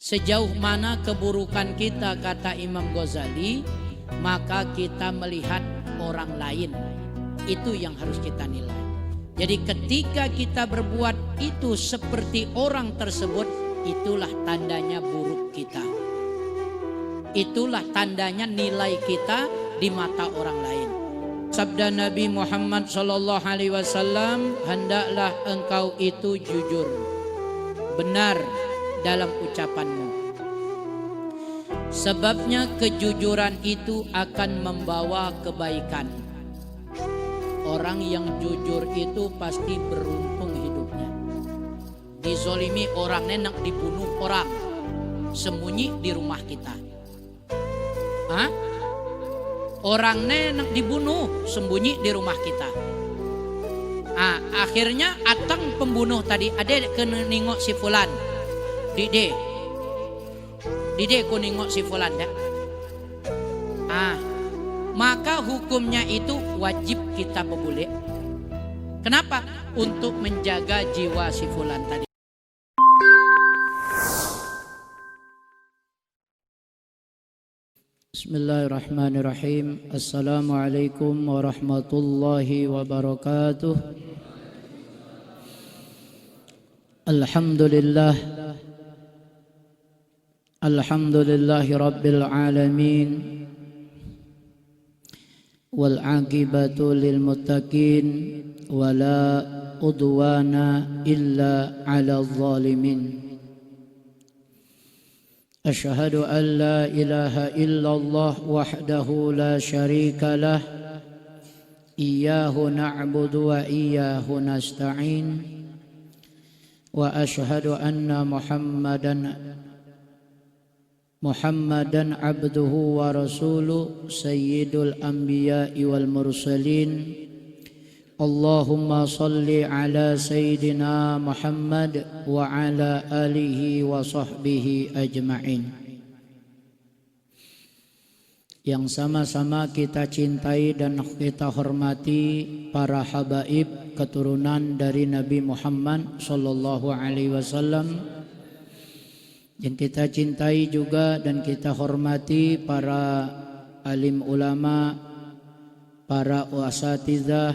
Sejauh mana keburukan kita, kata Imam Ghazali, maka kita melihat orang lain. Itu yang harus kita nilai. Jadi ketika kita berbuat itu seperti orang tersebut, itulah tandanya buruk kita. Itulah tandanya nilai kita di mata orang lain. Sabda Nabi Muhammad SAW, hendaklah engkau itu jujur, benar dalam ucapanmu. Sebabnya kejujuran itu akan membawa kebaikan. Orang yang jujur itu pasti beruntung hidupnya. Dizolimi orang, nenek dibunuh orang, sembunyi di rumah kita. Hah? Orang nenek dibunuh, sembunyi di rumah kita. Akhirnya atang pembunuh tadi, ada kena nengok si fulan. Dide ku nengok si fulan dah. Maka hukumnya itu wajib kita pebule. Kenapa? Untuk menjaga jiwa si fulan tadi. Bismillahirrahmanirrahim. Assalamualaikum warahmatullahi wabarakatuh. Alhamdulillah. Alhamdulillahi rabbil alamin. Wal aqibatu lil muttaqin wala udwana illa 'alal zalimin. Asyhadu an la ilaha illallah wahdahu la syarika lah. Iyyahu na'budu wa iyyahu nasta'in. Wa asyhadu anna Muhammadan abduhu wa rasuluh sayyidul anbiya'i wal mursalin. Allahumma salli ala sayyidina Muhammad wa ala alihi wa sahbihi ajma'in. Yang sama-sama kita cintai dan kita hormati para habaib keturunan dari Nabi Muhammad sallallahu alaihi wasallam. Yang kita cintai juga dan kita hormati para alim ulama, para asatizah,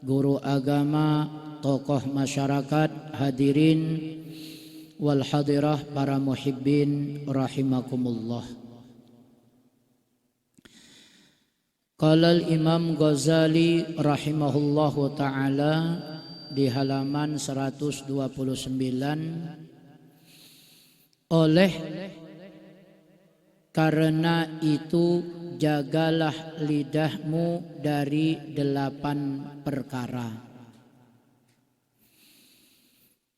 guru agama, tokoh masyarakat, hadirin wal hadirah, para muhibbin rahimakumullah. Qala al-Imam Ghazali rahimahullahu ta'ala di halaman 129, oleh karena itu jagalah lidahmu dari 8 perkara.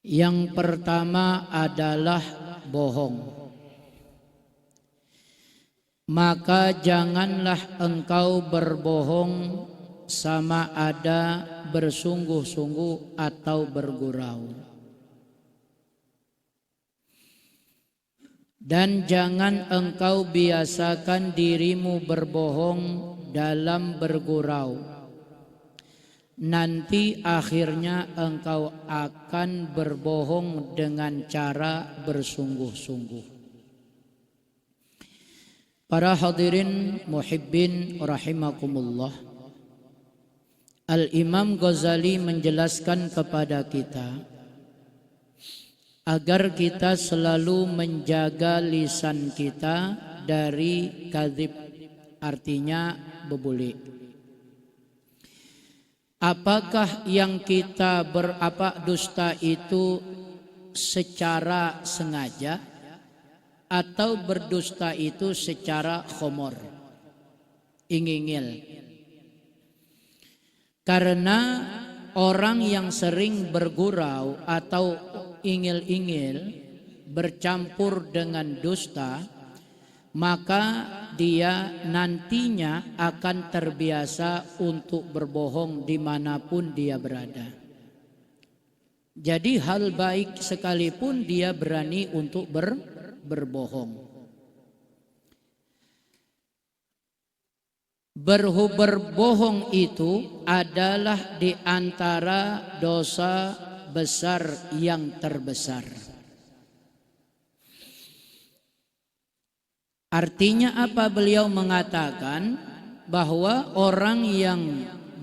Yang pertama adalah bohong. Maka janganlah engkau berbohong sama ada bersungguh-sungguh atau bergurau. Dan jangan engkau biasakan dirimu berbohong dalam bergurau. Nanti akhirnya engkau akan berbohong dengan cara bersungguh-sungguh. Para hadirin muhibbin rahimakumullah. Al-Imam Ghazali menjelaskan kepada kita agar kita selalu menjaga lisan kita dari kadzib, artinya bebuli. Apakah yang kita dusta itu secara sengaja atau berdusta itu secara khomor, ingingil? Karena orang yang sering bergurau atau ingil-ingil bercampur dengan dusta, maka dia nantinya akan terbiasa untuk berbohong dimanapun dia berada. Jadi hal baik sekalipun dia berani untuk berbohong. Berbohong itu adalah di antara dosa besar yang terbesar. Artinya apa? Beliau mengatakan bahwa orang yang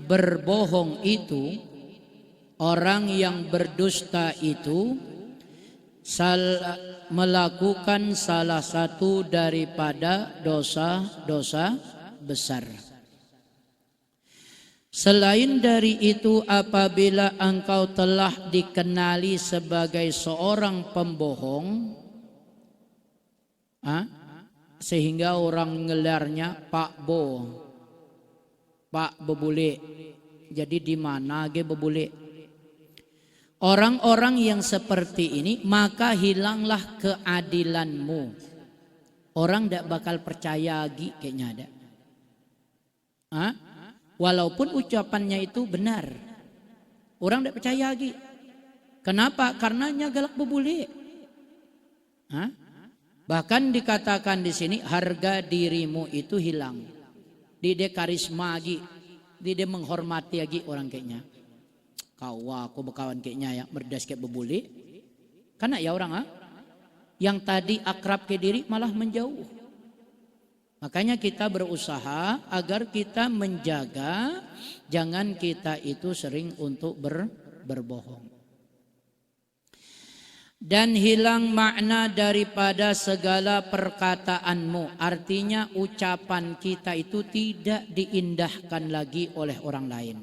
berbohong itu, orang yang berdusta itu melakukan salah satu daripada dosa-dosa besar. Selain dari itu, apabila engkau telah dikenali sebagai seorang pembohong, sehingga orang ngelarnya Pak Bo, Pak Bebule. Jadi di mana ge bebule? Orang-orang yang seperti ini, maka hilanglah keadilanmu. Orang tidak bakal percaya lagi kayaknya ada. Walaupun ucapannya itu benar, orang tidak percaya lagi. Kenapa? Karenanya galak bebule. Bahkan dikatakan di sini harga dirimu itu hilang. Dia karisma lagi, dia menghormati lagi orang kayaknya. Kau aku berkawan kayaknya ya berdas kayak bebule. Karena ya orang yang tadi akrab ke diri malah menjauh. Makanya kita berusaha agar kita menjaga jangan kita itu sering untuk berbohong. Dan hilang makna daripada segala perkataanmu. Artinya ucapan kita itu tidak diindahkan lagi oleh orang lain.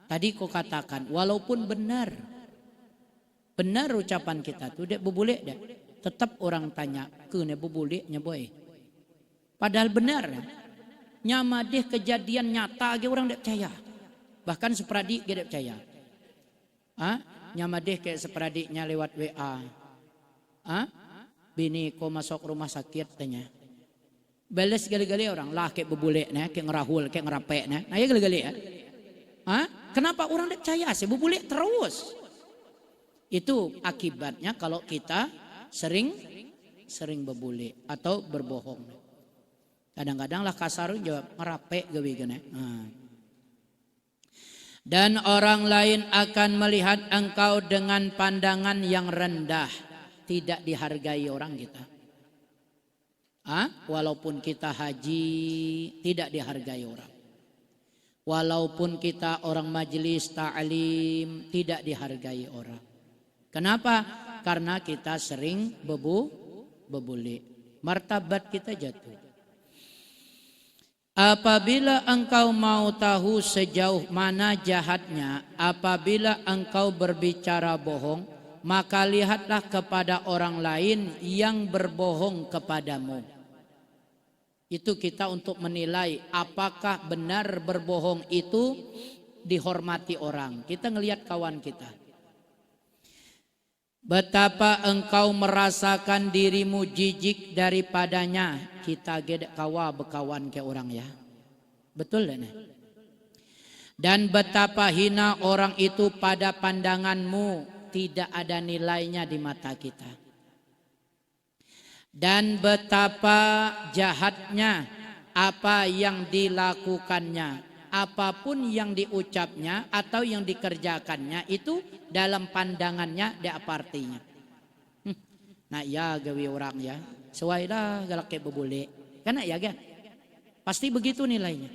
Tadi kau katakan walaupun benar ucapan kita tuh dek bebule dek. Tetap orang tanya, kene bebule nya boy. Padahal benar. Nyama deh kejadian nyata ge orang dek percaya. Bahkan seperadik ge dek percaya. Nyama deh kayak seperadiknya lewat WA. Bini kau masuk rumah sakit tanya. Bales gali-gali orang lah kayak bebule nih, kayak ngerahul, kayak ngerape nih. Nah ya gali-gali ya. Kenapa orang dek percaya sih bebule terus? Itu akibatnya kalau kita sering bebule atau berbohong. Kadang-kadang lah kasar jawab ngerape gawe gini. Dan orang lain akan melihat engkau dengan pandangan yang rendah, tidak dihargai orang kita. Walaupun kita haji tidak dihargai orang. Walaupun kita orang majelis ta'lim tidak dihargai orang. Kenapa? Karena kita sering bebule. Martabat kita jatuh. Apabila engkau mau tahu sejauh mana jahatnya, apabila engkau berbicara bohong, maka lihatlah kepada orang lain yang berbohong kepadamu. Itu kita untuk menilai apakah benar berbohong itu dihormati orang. Kita ngelihat kawan kita. Betapa engkau merasakan dirimu jijik daripadanya. Kita gedek kawa bekawan ke orang ya. Betul kan? Dan betapa hina orang itu pada pandanganmu, tidak ada nilainya di mata kita. Dan betapa jahatnya apa yang dilakukannya. Apapun yang diucapnya atau yang dikerjakannya itu dalam pandangannya ada apa artinya. Nah ya gawe orang ya. Sesuailah galak kayak bebule. Karena ya ga. Pasti begitu nilainya.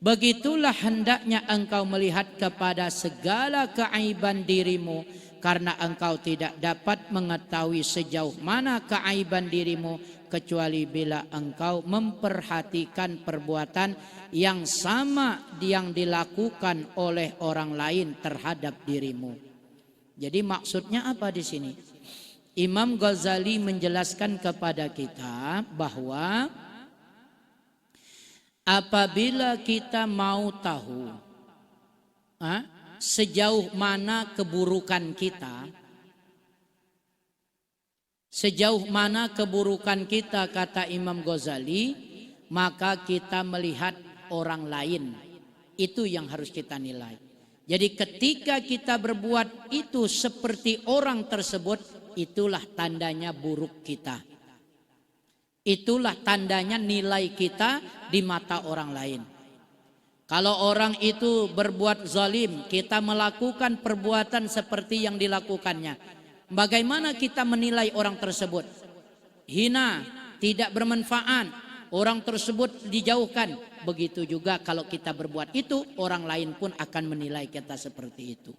Begitulah hendaknya engkau melihat kepada segala keaiban dirimu. Karena engkau tidak dapat mengetahui sejauh mana keaiban dirimu. Kecuali bila engkau memperhatikan perbuatan yang sama yang dilakukan oleh orang lain terhadap dirimu. Jadi maksudnya apa di sini? Imam Ghazali menjelaskan kepada kita bahwa apabila kita mau tahu sejauh mana keburukan kita, sejauh mana keburukan kita kata Imam Ghazali, maka kita melihat orang lain. Itu yang harus kita nilai. Jadi ketika kita berbuat itu seperti orang tersebut, itulah tandanya buruk kita. Itulah tandanya nilai kita di mata orang lain. Kalau orang itu berbuat zalim, kita melakukan perbuatan seperti yang dilakukannya. Bagaimana kita menilai orang tersebut? hina, tidak bermanfaat, orang tersebut dijauhkan. Begitu juga kalau kita berbuat itu, orang lain pun akan menilai kita seperti itu.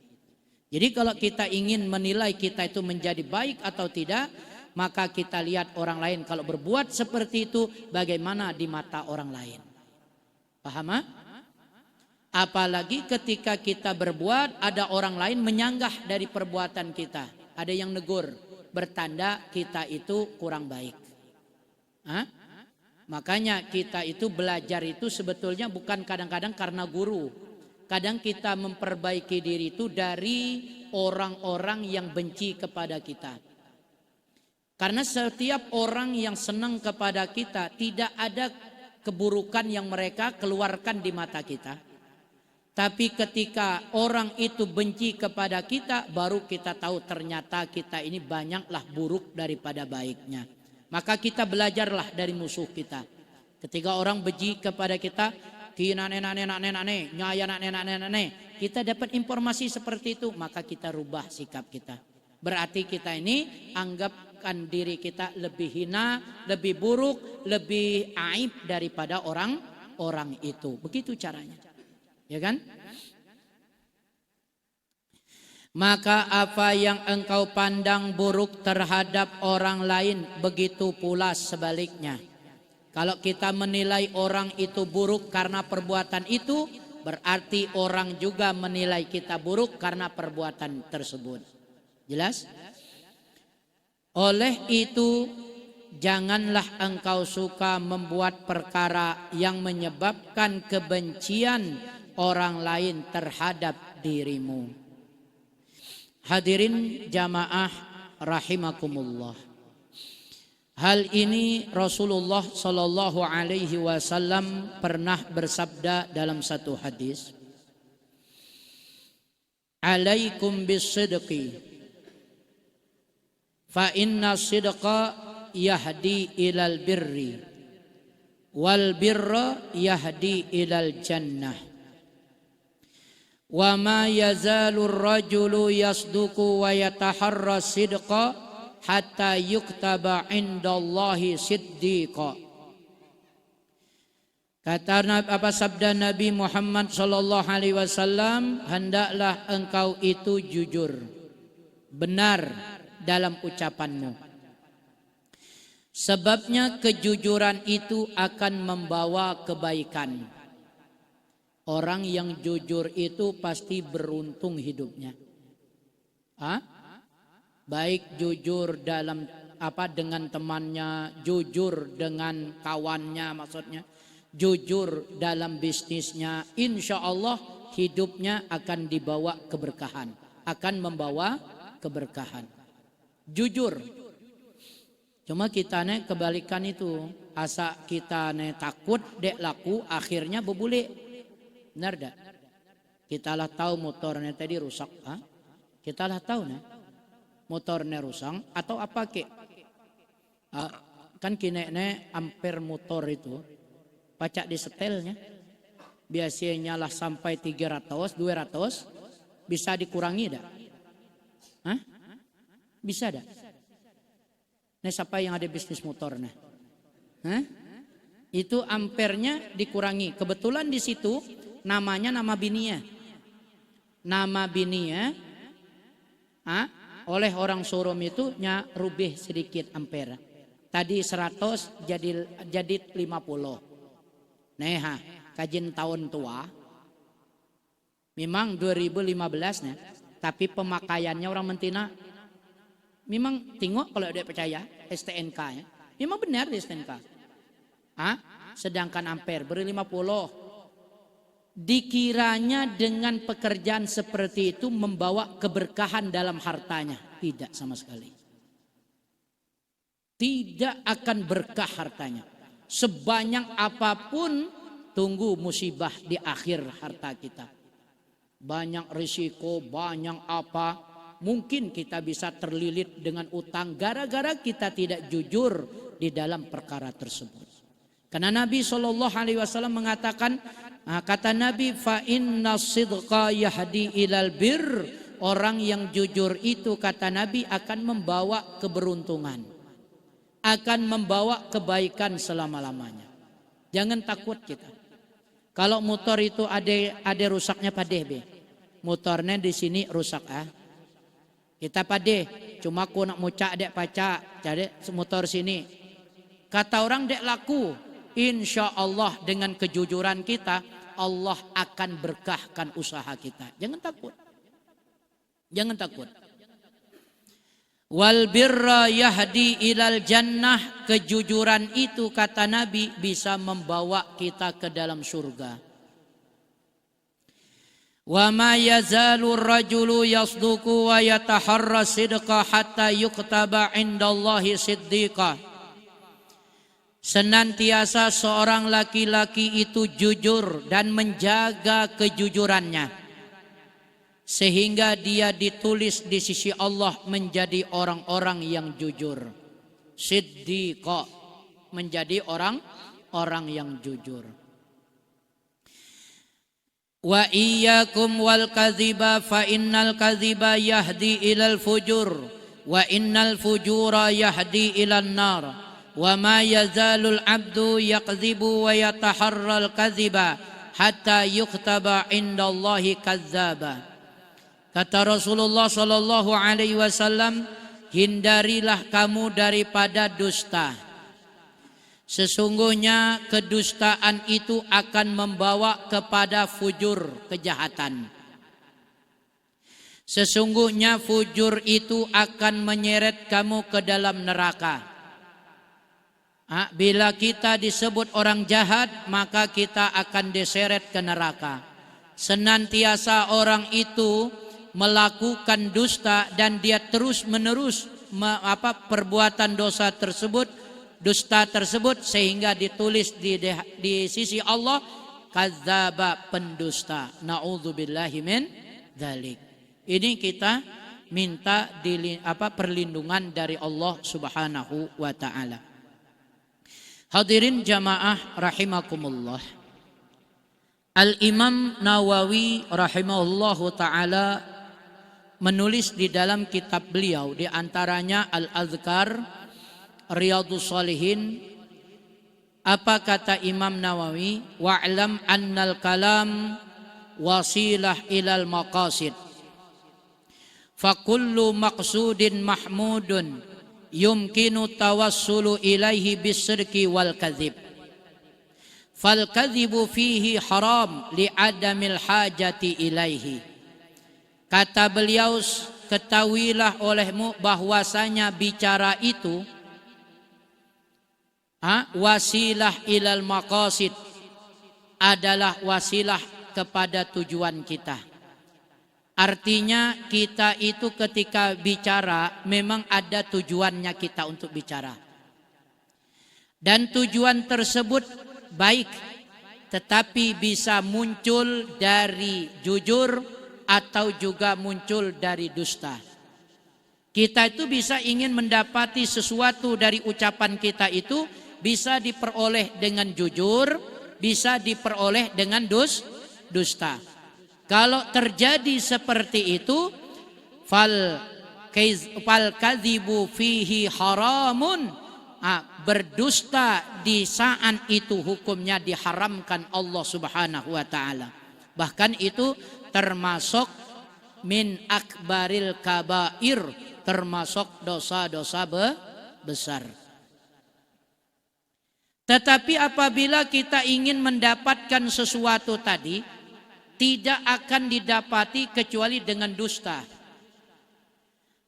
Jadi kalau kita ingin menilai kita itu menjadi baik atau tidak, maka kita lihat orang lain kalau berbuat seperti itu bagaimana di mata orang lain. Paham? Apalagi ketika kita berbuat ada orang lain menyanggah dari perbuatan kita. Ada yang negur, bertanda kita itu kurang baik. Makanya kita itu belajar itu sebetulnya bukan kadang-kadang karena guru. Kadang kita memperbaiki diri itu dari orang-orang yang benci kepada kita. Karena setiap orang yang senang kepada kita tidak ada keburukan yang mereka keluarkan di mata kita. Tapi ketika orang itu benci kepada kita, baru kita tahu ternyata kita ini banyaklah buruk daripada baiknya. Maka kita belajarlah dari musuh kita. Ketika orang benci kepada kita, kita dapat informasi seperti itu, maka kita rubah sikap kita. Berarti kita ini anggapkan diri kita lebih hina, lebih buruk, lebih aib daripada orang itu. Begitu caranya. Ya kan? Maka apa yang engkau pandang buruk terhadap orang lain, begitu pula sebaliknya. Kalau kita menilai orang itu buruk karena perbuatan itu, berarti orang juga menilai kita buruk karena perbuatan tersebut. Jelas? Oleh itu, janganlah engkau suka membuat perkara yang menyebabkan kebencian orang lain terhadap dirimu. Hadirin jamaah rahimakumullah. Hal ini Rasulullah sallallahu alaihi wasallam pernah bersabda dalam satu hadis. Alaikum bis-sidqi fa inna sidqa yahdi ilal birri wal birra yahdi ilal jannah. Wa ma yazalur rajulu yasduqu wa yataharra sidqa hatta yuktaba indallahi siddiqa. Kata sabda Nabi Muhammad sallallahu alaihi wasallam, hendaklah engkau itu jujur, benar dalam ucapanmu. Sebabnya kejujuran itu akan membawa kebaikan. Orang yang jujur itu pasti beruntung hidupnya. Baik jujur dalam dengan temannya, jujur dengan kawannya, maksudnya jujur dalam bisnisnya. Insya Allah hidupnya akan dibawa keberkahan, akan membawa keberkahan. Jujur. Cuma kita kebalikan itu, asa kita takut dek laku, akhirnya bebule. Benar tak? Kita lah tahu motornya tadi rusak. Kita lah tahu motornya rusak atau apa ke? Kan kini ampere motor itu pacak di setelnya. Biasanya lah sampai 300, 200 bisa dikurangi tak? Bisa tak? Siapa yang ada bisnis motornya? Itu ampernya dikurangi. Kebetulan di situ namanya nama binia. Nama binia oleh orang showroom itu rubih sedikit ampere. Tadi 100 jadi 50. Kajian tahun tua. Memang 2015 tapi pemakaiannya orang mentina. Memang tengok kalau dia percaya STNK ya. Memang benar di STNK. Sedangkan ampere beri 50. Dikiranya dengan pekerjaan seperti itu membawa keberkahan dalam hartanya. Tidak sama sekali. Tidak akan berkah hartanya. Sebanyak apapun tunggu musibah di akhir harta kita. Banyak risiko, banyak apa. Mungkin kita bisa terlilit dengan utang gara-gara kita tidak jujur di dalam perkara tersebut. Karena Nabi SAW mengatakan, kata Nabi, fa inna sidqa yahdi ilal bir. Orang yang jujur itu kata Nabi akan membawa keberuntungan. akan membawa kebaikan selama-lamanya. Jangan takut kita. Kalau motor itu ada rusaknya padeh be. Motornya di sini rusak Kita padeh, cuma aku nak mucak dek pacak, jadi motor sini. Kata orang dek laku, insya Allah dengan kejujuran kita, Allah akan berkahkan usaha kita. Jangan takut. Jangan takut. Wal birra yahdi ilal jannah. Kejujuran itu kata Nabi bisa membawa kita ke dalam surga. Wa ma yazalu rajulu yasduqu wa yataharra sidqa hatta yuktaba indallahi siddiqa. Senantiasa seorang laki-laki itu jujur dan menjaga kejujurannya, sehingga dia ditulis di sisi Allah menjadi orang-orang yang jujur. Siddiqa, menjadi orang-orang yang jujur. Wa iyyakum wal kadhiba fa innal kadhiba yahdi ilal fujur wa innal fujura yahdi ilan nar wa ma yazalul abdu yakdhibu wa yataharral kadhiba hatta yuktaba indallahi kadzdzaba. Kata Rasulullah sallallahu alaihi wasallam, hindarilah kamu daripada dusta. Sesungguhnya kedustaan itu akan membawa kepada fujur, kejahatan. Sesungguhnya fujur itu akan menyeret kamu ke dalam neraka. Bila kita disebut orang jahat, maka kita akan diseret ke neraka. Senantiasa orang itu melakukan dusta dan dia terus menerus perbuatan dosa tersebut, dusta tersebut, sehingga ditulis di sisi Allah kadzdzaba, pendusta. Na'udzubillahi min dzalik. Ini kita minta perlindungan dari Allah Subhanahu wa taala. Hadirin jamaah rahimakumullah. Al-Imam Nawawi rahimahullahu taala menulis di dalam kitab beliau, di antaranya Al-Azkar, Riyadhus Shalihin. Apa kata Imam Nawawi? Wa'lam annal kalam wasilah ilal maqasid. Fakullu maqsudin mahmudun yumkinu tawassulu ilaihi bisirki wal kadhib. Fal kadhibu fihi haram li'adamil hajati ilaihi. Kata beliau, ketahuilah olehmu bahwasanya bicara itu wasilah ilal maqasid, adalah wasilah kepada tujuan kita. Artinya kita itu ketika bicara memang ada tujuannya kita untuk bicara. Dan tujuan tersebut baik, tetapi bisa muncul dari jujur atau juga muncul dari dusta. Kita itu bisa ingin mendapati sesuatu dari ucapan kita itu, bisa diperoleh dengan jujur, bisa diperoleh dengan dusta. Kalau terjadi seperti itu, fal kadhibu fihi haramun, berdusta di saat itu hukumnya diharamkan Allah Subhanahu wa taala. Bahkan itu termasuk min akbaril kabair, termasuk dosa-dosa besar. Tetapi apabila kita ingin mendapatkan sesuatu tadi, tidak akan didapati kecuali dengan dusta.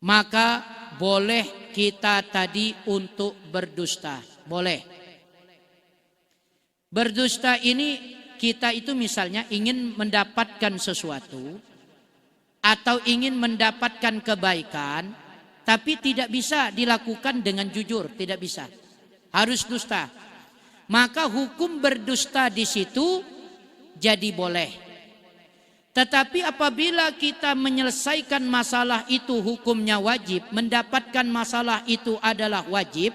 Maka boleh kita tadi untuk berdusta. Boleh. Berdusta ini kita itu misalnya ingin mendapatkan sesuatu atau ingin mendapatkan kebaikan, tapi tidak bisa dilakukan dengan jujur, tidak bisa. Harus dusta. Maka hukum berdusta di situ jadi boleh. Tetapi apabila kita menyelesaikan masalah itu hukumnya wajib, mendapatkan masalah itu adalah wajib,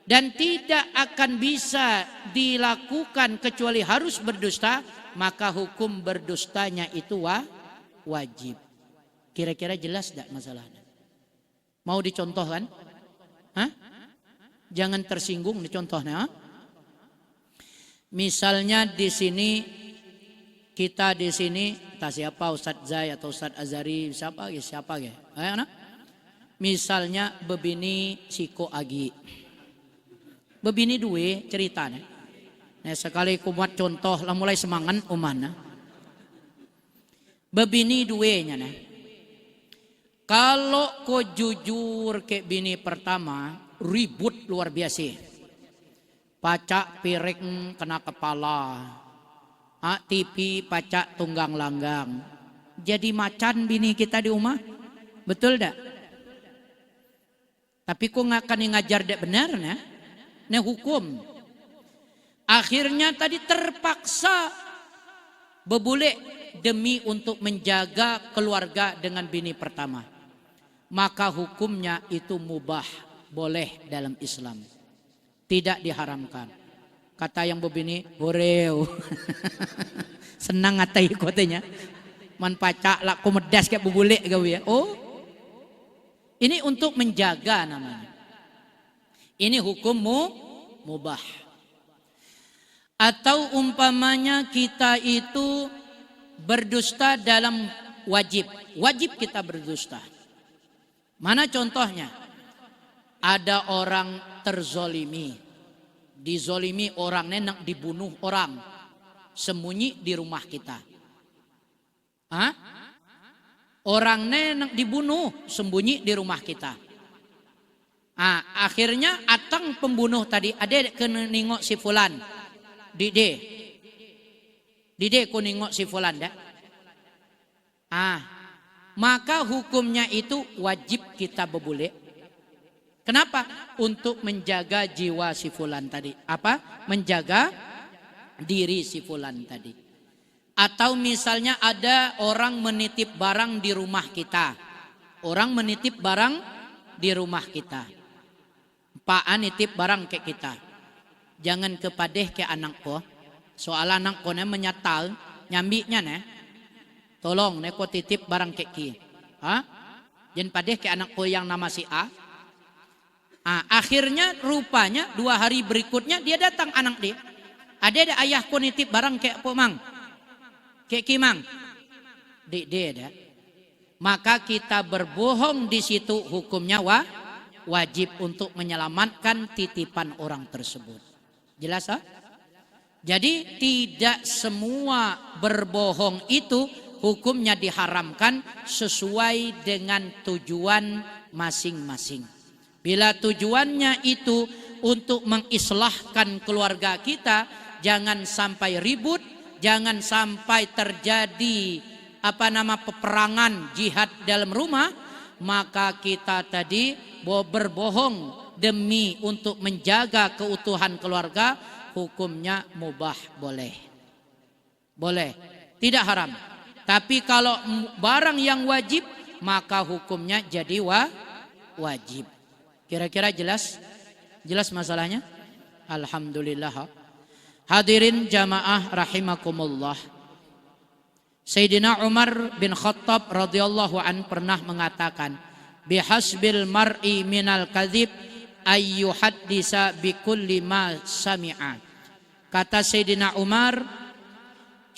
dan tidak akan bisa dilakukan kecuali harus berdusta, maka hukum berdustanya itu wajib. Kira-kira jelas tidak masalahnya? Mau dicontohkan? Jangan tersinggung nih contohnya. Misalnya di sini kita di sini, tak siapa Ustadz Zai atau Ustadz Azari siapa ya? Ayo, nah. Misalnya bebini siko agi. Bebini dua ceritanya. Nah sekali ku buat contoh lah mulai semangat umana. Bebini duanya nah. Kalau kau jujur ke bini pertama, ribut luar biasa. Pacak piring kena kepala. TV pacak tunggang langgang. Jadi macan bini kita di rumah. Betul dak? Tapi kok nggak akan ngajar dek benar nah? Nah hukum. Akhirnya tadi terpaksa bebule demi untuk menjaga keluarga dengan bini pertama. Maka hukumnya itu mubah, boleh dalam Islam. Tidak diharamkan. Kata yang bebini, boreo. Senang ngatai kotanya. Man pacak lah komedas kayak bebule gawe ya. Oh. Ini untuk menjaga namanya. Ini hukummu mubah. Atau umpamanya kita itu berdusta dalam wajib. Wajib kita berdusta. Mana contohnya? Ada orang terzolimi. Dizolimi orang nenek dibunuh orang. Sembunyi di rumah kita. Hah? Orang nenek dibunuh sembunyi di rumah kita. Akhirnya atang pembunuh tadi ada kena nengok si fulan. Dide ku nengok si fulan dah. Maka hukumnya itu wajib kita bebule. Kenapa? Untuk menjaga jiwa si fulan tadi. Apa? Menjaga diri si fulan tadi. Atau misalnya ada orang menitip barang di rumah kita. Orang menitip barang di rumah kita. Pak nitip barang ke kita. Jangan kepadeh ke anakku. Soal anakku menyatal nyambiknya nih. Tolong neko titip barang ke ki. Jangan padeh ke anakku yang nama si A. Akhirnya rupanya 2 hari berikutnya dia datang anak dia. Ada ayahku nitip barang ke apa mang? Ke ki mang. Dia ada. Maka kita berbohong di situ hukumnya wajib untuk menyelamatkan titipan orang tersebut. Jelas Jadi tidak semua berbohong itu hukumnya diharamkan sesuai dengan tujuan masing-masing. Bila tujuannya itu untuk mengislahkan keluarga kita, jangan sampai ribut, jangan sampai terjadi peperangan jihad dalam rumah, maka kita tadi berbohong demi untuk menjaga keutuhan keluarga, hukumnya mubah, boleh. Boleh, tidak haram. Tapi kalau barang yang wajib, maka hukumnya jadi wajib. Kira-kira jelas? Jelas masalahnya? Alhamdulillah. Hadirin jamaah rahimakumullah. Sayyidina Umar bin Khattab radhiyallahu an pernah mengatakan, bihasbil mar'i minal kadzib ayyuhaddisa bikulli ma sami'a. Kata Sayyidina Umar,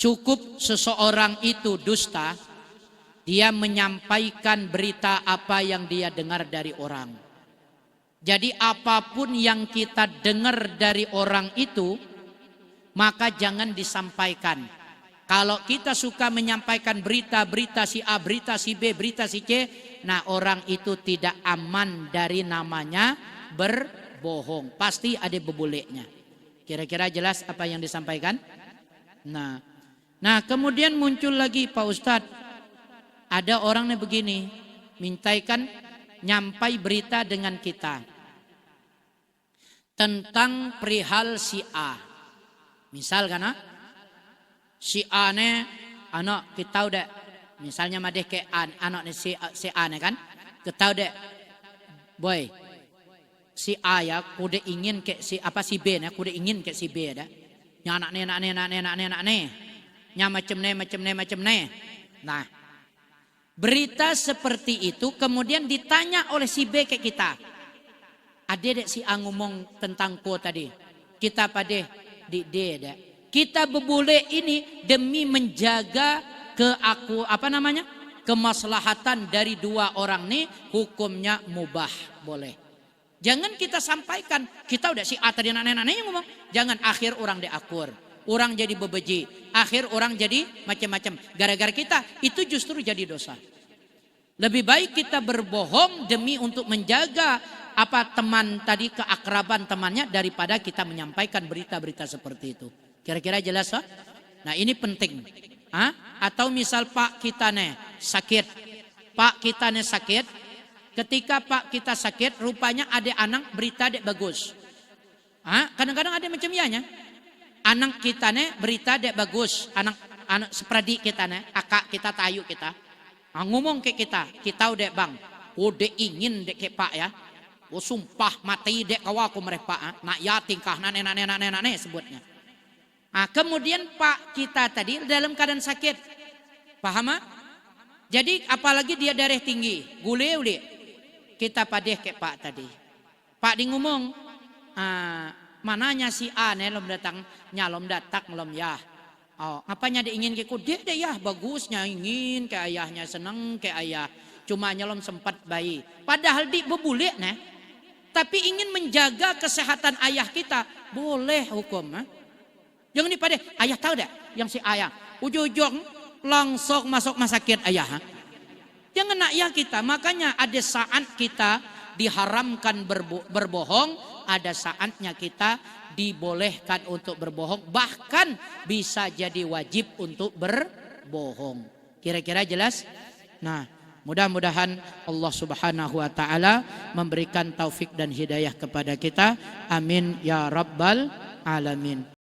cukup seseorang itu dusta, dia menyampaikan berita apa yang dia dengar dari orang. Jadi apapun yang kita dengar dari orang itu, maka jangan disampaikan. Kalau kita suka menyampaikan berita-berita si A, berita si B, berita si C, nah orang itu tidak aman dari namanya berbohong. Pasti ada bebuleknya. Kira-kira jelas apa yang disampaikan? Nah kemudian muncul lagi Pak Ustadz, ada orangnya begini, mintaikan nyampai berita dengan kita tentang perihal si A. Misal karena si A ne anak kita udah, misalnya madeh ke anak si A ne kan, kita udah boy si A ya kuda ingin ke si B ne, kuda ingin ke si B dah. Nya anak ne. Nya macam ne. Nah, berita seperti itu kemudian ditanya oleh si B ke kita. Ada dek si ngomong tentang ko tadi. Kita pada di dek. Kita berbule ini demi menjaga kemaslahatan dari dua orang nih, hukumnya mubah, boleh. Jangan kita sampaikan kita udah si A tadi nenek-nenek yang ngomong. Jangan akhir orang diakur. Orang jadi bebeji, akhir orang jadi macam-macam. Gara-gara kita itu justru jadi dosa. Lebih baik kita berbohong demi untuk menjaga teman tadi, keakraban temannya, daripada kita menyampaikan berita-berita seperti itu. Kira-kira jelas, ha? Nah ini penting. Atau misal Pak kita nih sakit, ketika Pak kita sakit, rupanya ada anak berita dek bagus. Kadang-kadang ada macam ianya. Anak kita nih berita dek bagus, anak sepradik kita nih, akak kita, tayu kita. Ngomong ke kita udah bang, udah ingin dek ke Pak ya. Sumpah mati dek kawaku mereka nak ya tingkah nenek sebutnya. Kemudian Pak kita tadi dalam keadaan sakit, paham? Jadi apalagi dia darah tinggi, gule uli, kita padeh ke Pak tadi. Pak di ngomong, mananya si A nih lom datang, nyalom datang lom ya. Apanya dia ingin ke dia ya bagusnya ingin ke ayahnya, seneng ke ayah, cuma nyalom sempat bayi. Padahal di bebulik nih, tapi ingin menjaga kesehatan ayah kita, boleh hukum. Jangan dipada ayah tahu dah yang si ayah ujung-ujung langsung masuk rumah sakit ayah. Jangan nak ya kita. Makanya ada saat kita diharamkan berbohong, ada saatnya kita dibolehkan untuk berbohong, bahkan bisa jadi wajib untuk berbohong. Kira-kira jelas? Nah, mudah-mudahan Allah Subhanahu wa taala memberikan taufik dan hidayah kepada kita. Amin ya rabbal alamin.